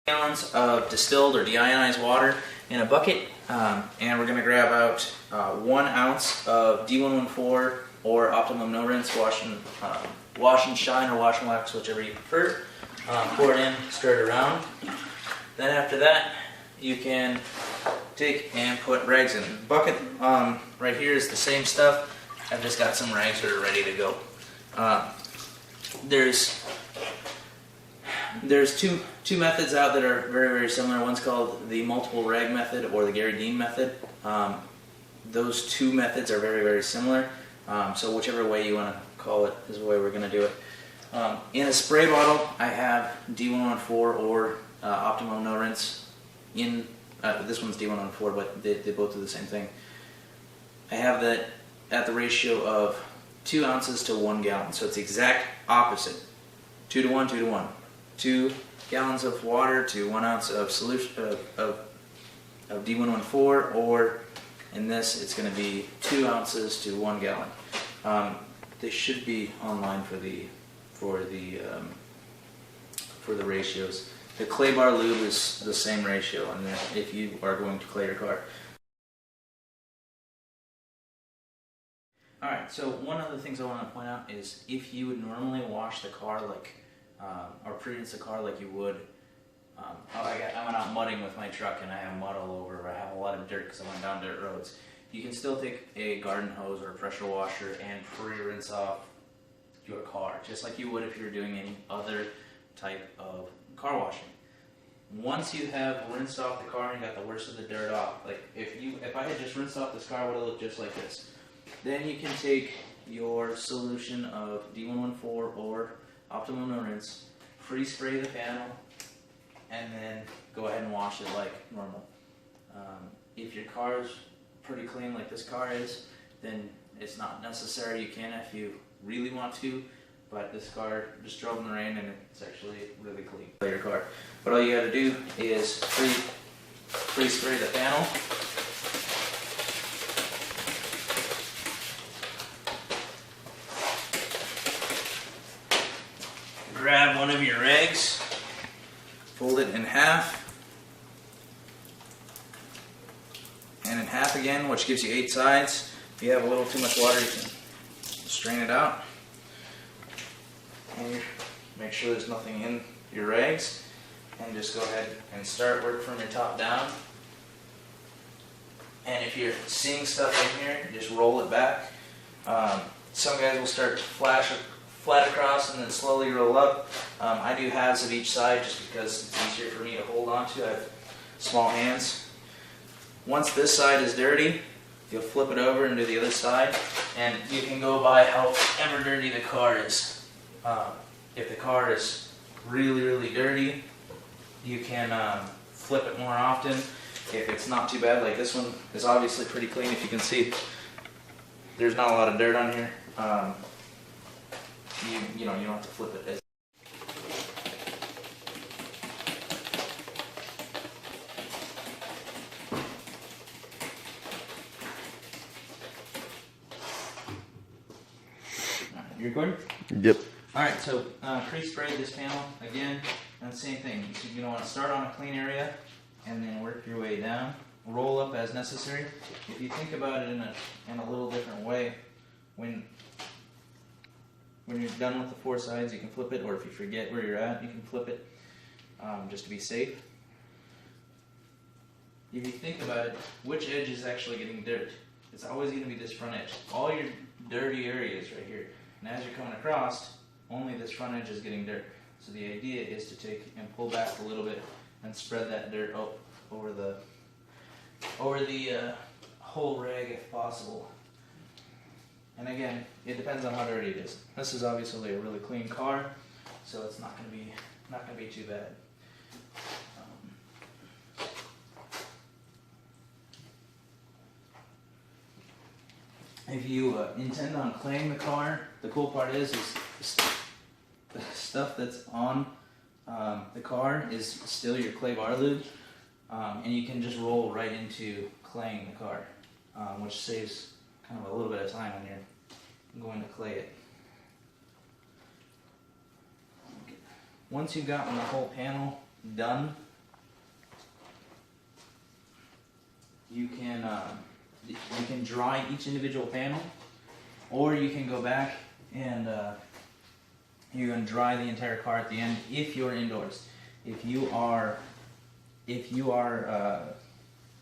Gallons of distilled or deionized water in a bucket, and we're going to grab out 1 ounce of D114 or optimum no rinse wash and shine or wash and wax, whichever you prefer. Pour it in, stir it around. Then after that, you can take and put rags in. The bucket right here is the same stuff. I've just got some rags that are ready to go. There's two methods out that are very, very similar. One's called the multiple rag method or the Garry method. Those two methods are very, very similar. So whichever way you want to call it is the way we're going to do it. In a spray bottle, I have D114 or optimum no rinse. This one's D114, but they both do the same thing. I have that at the ratio of 2 ounces to 1 gallon. So it's the exact opposite. 2 to 1, 2 to 1. 2 gallons of water to 1 ounce of solution of D114, or in this it's going to be 2 ounces to 1 gallon. They should be online for the ratios. The clay bar lube is the same ratio, and if you are going to clay your car. Alright, so one of the things I want to point out is if you would normally wash the car or pre-rinse the car like you would, I went out mudding with my truck and I have mud all over, I have a lot of dirt because I went down dirt roads. You can still take a garden hose or a pressure washer and pre-rinse off your car, just like you would if you were doing any other type of car washing. Once you have rinsed off the car and you got the worst of the dirt off, like if I had just rinsed off this car, it would have looked just like this. Then you can take your solution of D114 or optimum no rinse, free spray the panel, and then go ahead and wash it like normal. If your car is pretty clean like this car is, then it's not necessary. You can if you really want to, but this car just drove in the rain and it's actually really clean. Your car. But all you got to do is free spray the panel. Grab one of your rags, fold it in half, and in half again, which gives you 8 sides. If you have a little too much water, you can strain it out. And make sure there's nothing in your rags, and just go ahead and start work from your top down. And if you're seeing stuff in here, just roll it back. Some guys will start flat across and then slowly roll up. I do halves of each side just because it's easier for me to hold on to. I have small hands. Once this side is dirty, you'll flip it over and do the other side, and you can go by however dirty the car is. If the car is really, really dirty, you can flip it more often. If it's not too bad, like this one is obviously pretty clean. If you can see, there's not a lot of dirt on here. You don't have to flip it. You recording? Yep. Alright, so pre-sprayed this panel again, and the same thing. So you want to start on a clean area and then work your way down. Roll up as necessary. If you think about it in a little different way, when you're done with the 4 sides, you can flip it, or if you forget where you're at, you can flip it, just to be safe. If you think about it, which edge is actually getting dirt? It's always going to be this front edge. All your dirty areas right here. And as you're coming across, only this front edge is getting dirt. So the idea is to take and pull back a little bit and spread that dirt up over the whole rag if possible. And again, it depends on how dirty it is. This is obviously a really clean car, so it's not going to be too bad. If you intend on claying the car, the cool part is the stuff that's on the car is still your clay bar lube, and you can just roll right into claying the car, which saves kind of a little bit of time when you're going to clay it. Once you've gotten the whole panel done, you can dry each individual panel, or you can go back and you're going to dry the entire car at the end if you're indoors. If you are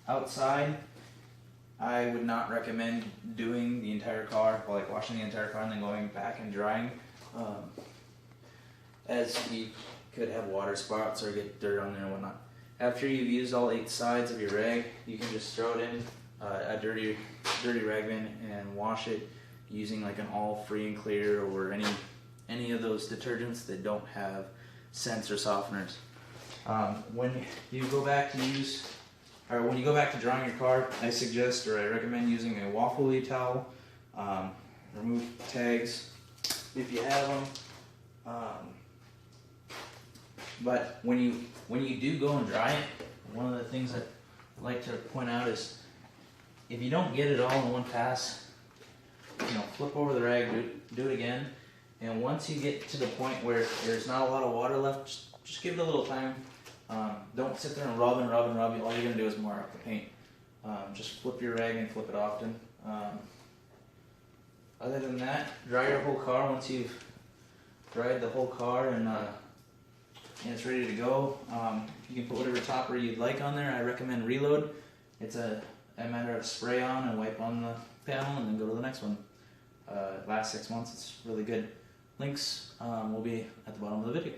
outside, I would not recommend doing the entire car, like washing the entire car and then going back and drying, as you could have water spots or get dirt on there and whatnot. After you've used all 8 sides of your rag, you can just throw it in a dirty rag bin and wash it using like an all free and clear or any of those detergents that don't have scents or softeners. When you go back to drying your car, I suggest or I recommend using a waffle leaf towel. Remove tags if you have them. But when you do go and dry it, one of the things that I like to point out is if you don't get it all in one pass, flip over the rag, do it again, and once you get to the point where there's not a lot of water left, just give it a little time. Don't sit there and rub. All you're going to do is mark up the paint. Just flip your rag and flip it often. Other than that, dry your whole car once you've dried the whole car and it's ready to go. You can put whatever topper you'd like on there. I recommend Reload. It's a matter of spray on and wipe on the panel and then go to the next one. It lasts 6 months. It's really good. Links will be at the bottom of the video.